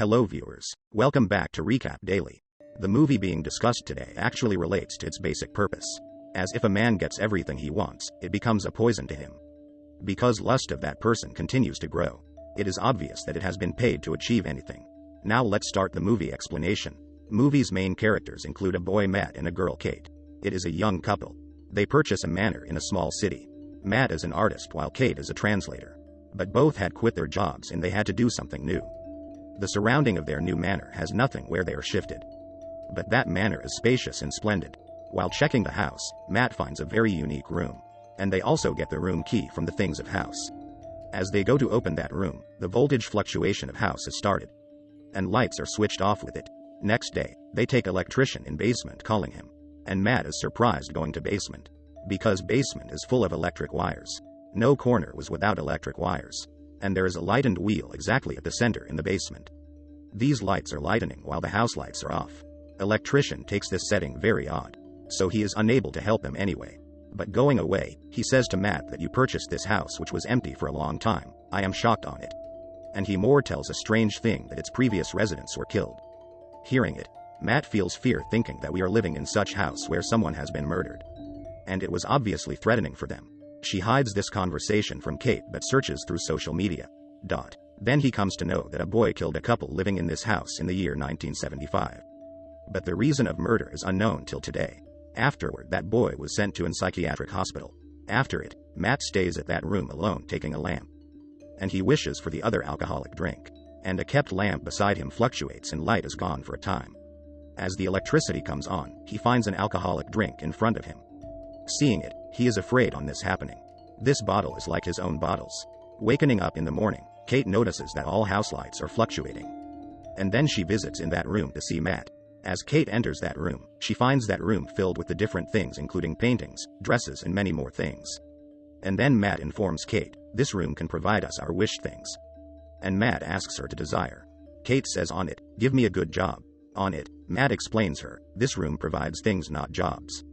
Hello viewers, welcome back to Recap Daily. The movie being discussed today actually relates to its basic purpose. As if a man gets everything he wants, it becomes a poison to him. Because lust of that person continues to grow, it is obvious that it has been paid to achieve anything. Now let's start the movie explanation. Movie's main characters include a boy Matt and a girl Kate. It is a young couple. They purchase a manor in a small city. Matt is an artist while Kate is a translator. But both had quit their jobs and they had to do something new. The surrounding of their new manor has nothing where they are shifted. But that manor is spacious and splendid. While checking the house, Matt finds a very unique room. And they also get the room key from the things of house. As they go to open that room, the voltage fluctuation of house has started. And lights are switched off with it. Next day, they take electrician in basement calling him. And Matt is surprised going to basement. Because basement is full of electric wires. No corner was without electric wires. And there is a light and wheel exactly at the center in the basement. These lights are lightening while the house lights are off. Electrician takes this setting very odd. So he is unable to help him anyway. But going away, he says to Matt that you purchased this house which was empty for a long time. I am shocked on it. And he more tells a strange thing that its previous residents were killed. Hearing it, Matt feels fear thinking that we are living in such house where someone has been murdered. And it was obviously threatening for them. She hides this conversation from Kate but searches through social media. Then he comes to know that a boy killed a couple living in this house in the year 1975. But the reason of murder is unknown till today. Afterward that boy was sent to a psychiatric hospital. After it, Matt stays at that room alone taking a lamp. And he wishes for the other alcoholic drink. And a kept lamp beside him fluctuates and light is gone for a time. As the electricity comes on, he finds an alcoholic drink in front of him. Seeing it, he is afraid on this happening. This bottle is like his own bottles. Wakening up in the morning, Kate notices that all house lights are fluctuating. And then she visits in that room to see Matt. As Kate enters that room, she finds that room filled with the different things including paintings, dresses and many more things. And then Matt informs Kate, this room can provide us our wish things. And Matt asks her to desire. Kate says on it, give me a good job. On it, Matt explains her, this room provides things not jobs.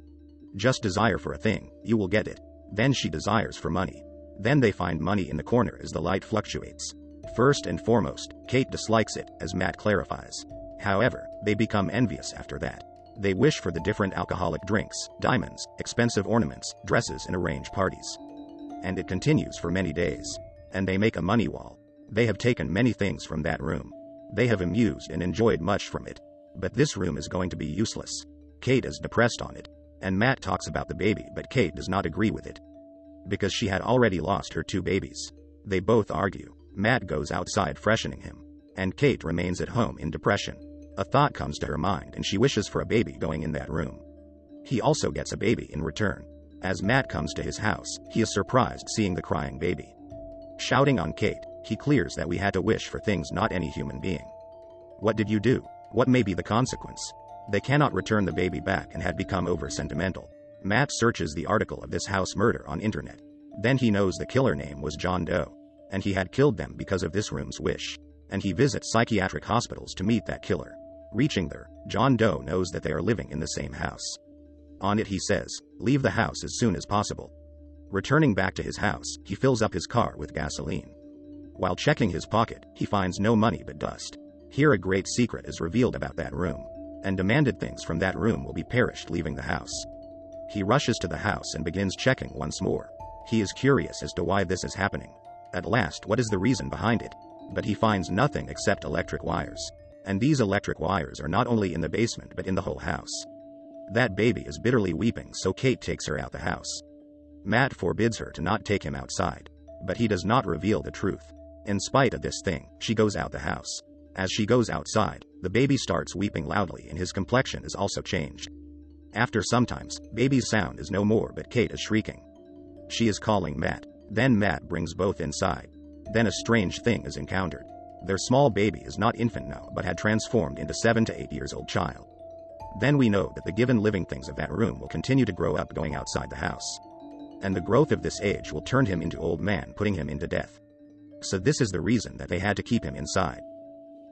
Just desire for a thing, you will get it. Then she desires for money. Then they find money in the corner as the light fluctuates. First and foremost, Kate dislikes it, as Matt clarifies. However, they become envious after that. They wish for the different alcoholic drinks, diamonds, expensive ornaments, dresses and arrange parties. And it continues for many days. And they make a money wall. They have taken many things from that room. They have amused and enjoyed much from it. But this room is going to be useless. Kate is depressed on it. And Matt talks about the baby but Kate does not agree with it. Because she had already lost her 2 babies. They both argue. Matt goes outside freshening him. And Kate remains at home in depression. A thought comes to her mind and she wishes for a baby going in that room. He also gets a baby in return. As Matt comes to his house, he is surprised seeing the crying baby. Shouting on Kate, he clears that we had to wish for things not any human being. What did you do? What may be the consequence? They cannot return the baby back and had become over-sentimental. Matt searches the article of this house murder on internet. Then he knows the killer name was John Doe. And he had killed them because of this room's wish. And he visits psychiatric hospitals to meet that killer. Reaching there, John Doe knows that they are living in the same house. On it he says, leave the house as soon as possible. Returning back to his house, he fills up his car with gasoline. While checking his pocket, he finds no money but dust. Here a great secret is revealed about that room. And demanded things from that room will be perished leaving the house. He rushes to the house and begins checking once more. He is curious as to why this is happening. At last, what is the reason behind it? But he finds nothing except electric wires. And these electric wires are not only in the basement but in the whole house. That baby is bitterly weeping so Kate takes her out the house. Matt forbids her to not take him outside. But he does not reveal the truth. In spite of this thing, she goes out the house. As she goes outside, the baby starts weeping loudly and his complexion is also changed. After sometimes, baby's sound is no more but Kate is shrieking. She is calling Matt. Then Matt brings both inside. Then a strange thing is encountered. Their small baby is not infant now but had transformed into 7 to 8 years old child. Then we know that the given living things of that room will continue to grow up going outside the house. And the growth of this age will turn him into old man putting him into death. So this is the reason that they had to keep him inside.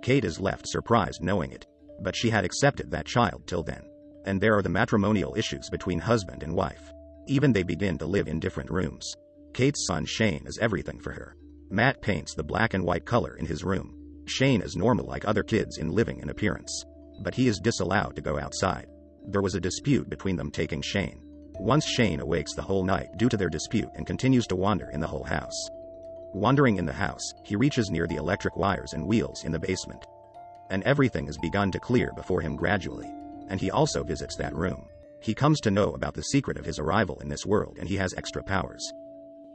Kate is left surprised knowing it. But she had accepted that child till then. And there are the matrimonial issues between husband and wife. Even they begin to live in different rooms. Kate's son Shane is everything for her. Matt paints the black and white color in his room. Shane is normal like other kids in living and appearance. But he is disallowed to go outside. There was a dispute between them taking Shane. Once Shane awakes the whole night due to their dispute and continues to wander in the whole house. Wandering in the house, he reaches near the electric wires and wheels in the basement. And everything has begun to clear before him gradually. And he also visits that room. He comes to know about the secret of his arrival in this world and he has extra powers.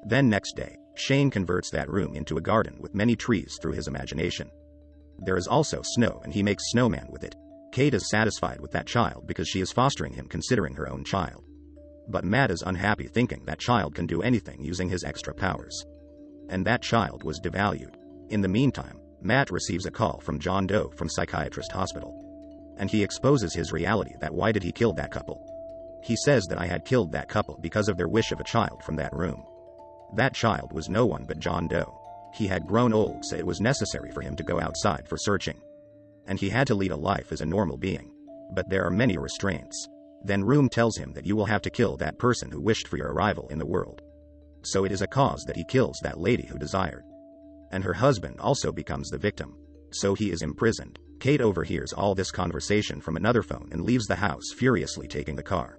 Then next day, Shane converts that room into a garden with many trees through his imagination. There is also snow and he makes snowman with it. Kate is satisfied with that child because she is fostering him considering her own child. But Matt is unhappy thinking that child can do anything using his extra powers. And that child was devalued. In the meantime, Matt receives a call from John Doe from Psychiatrist Hospital. And he exposes his reality that why did he kill that couple? He says that I had killed that couple because of their wish of a child from that room. That child was no one but John Doe. He had grown old, so it was necessary for him to go outside for searching. And he had to lead a life as a normal being. But there are many restraints. Then Room tells him that you will have to kill that person who wished for your arrival in the world. So it is a cause that he kills that lady who desired. And her husband also becomes the victim. So he is imprisoned. Kate overhears all this conversation from another phone and leaves the house furiously taking the car.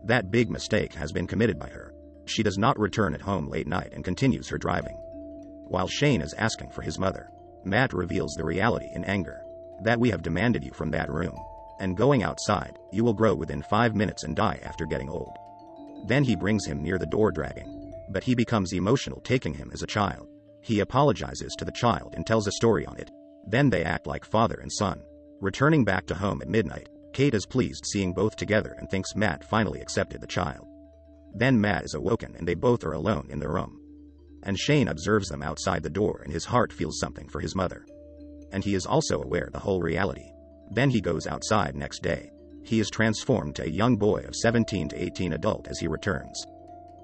That big mistake has been committed by her. She does not return at home late night and continues her driving. While Shane is asking for his mother, Matt reveals the reality in anger. That we have demanded you from that room. And going outside, you will grow within 5 minutes and die after getting old. Then he brings him near the door dragging. But he becomes emotional taking him as a child. He apologizes to the child and tells a story on it. Then they act like father and son. Returning back to home at midnight, Kate is pleased seeing both together and thinks Matt finally accepted the child. Then Matt is awoken and they both are alone in the room. And Shane observes them outside the door and his heart feels something for his mother. And he is also aware of the whole reality. Then he goes outside next day. He is transformed to a young boy of 17 to 18 adult as he returns.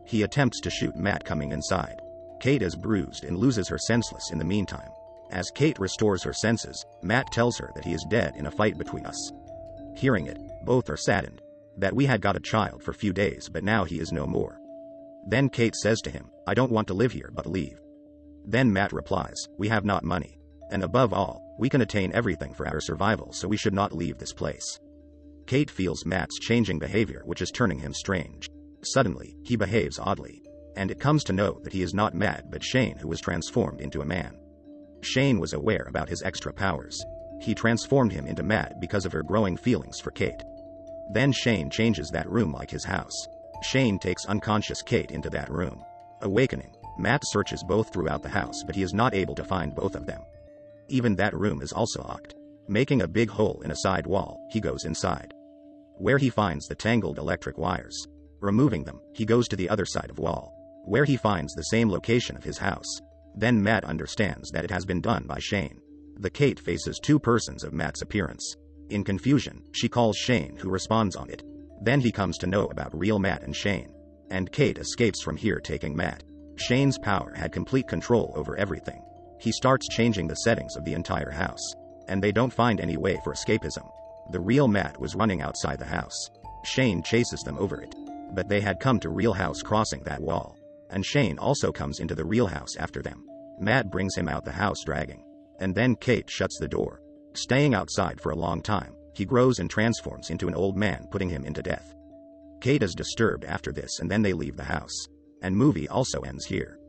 He attempts to shoot Matt coming inside. Kate is bruised and loses her senseless in the meantime. As Kate restores her senses, Matt tells her that he is dead in a fight between us. Hearing it, both are saddened. That we had got a child for few days but now he is no more. Then Kate says to him, I don't want to live here but leave. Then Matt replies, we have not money. And above all, we can attain everything for our survival so we should not leave this place. Kate feels Matt's changing behavior which is turning him strange. Suddenly, he behaves oddly. And it comes to know that he is not Matt but Shane who was transformed into a man. Shane was aware about his extra powers. He transformed him into Matt because of her growing feelings for Kate. Then Shane changes that room like his house. Shane takes unconscious Kate into that room. Awakening, Matt searches both throughout the house but he is not able to find both of them. Even that room is also locked. Making a big hole in a side wall, he goes inside. Where he finds the tangled electric wires. Removing them, he goes to the other side of wall. Where he finds the same location of his house. Then Matt understands that it has been done by Shane. The Kate faces two persons of Matt's appearance. In confusion, she calls Shane who responds on it. Then he comes to know about real Matt and Shane. And Kate escapes from here taking Matt. Shane's power had complete control over everything. He starts changing the settings of the entire house. And they don't find any way for escapism. The real Matt was running outside the house. Shane chases them over it. But they had come to real house crossing that wall. And Shane also comes into the real house after them. Matt brings him out the house dragging. And then Kate shuts the door. Staying outside for a long time, he grows and transforms into an old man putting him into death. Kate is disturbed after this and then they leave the house. And movie also ends here.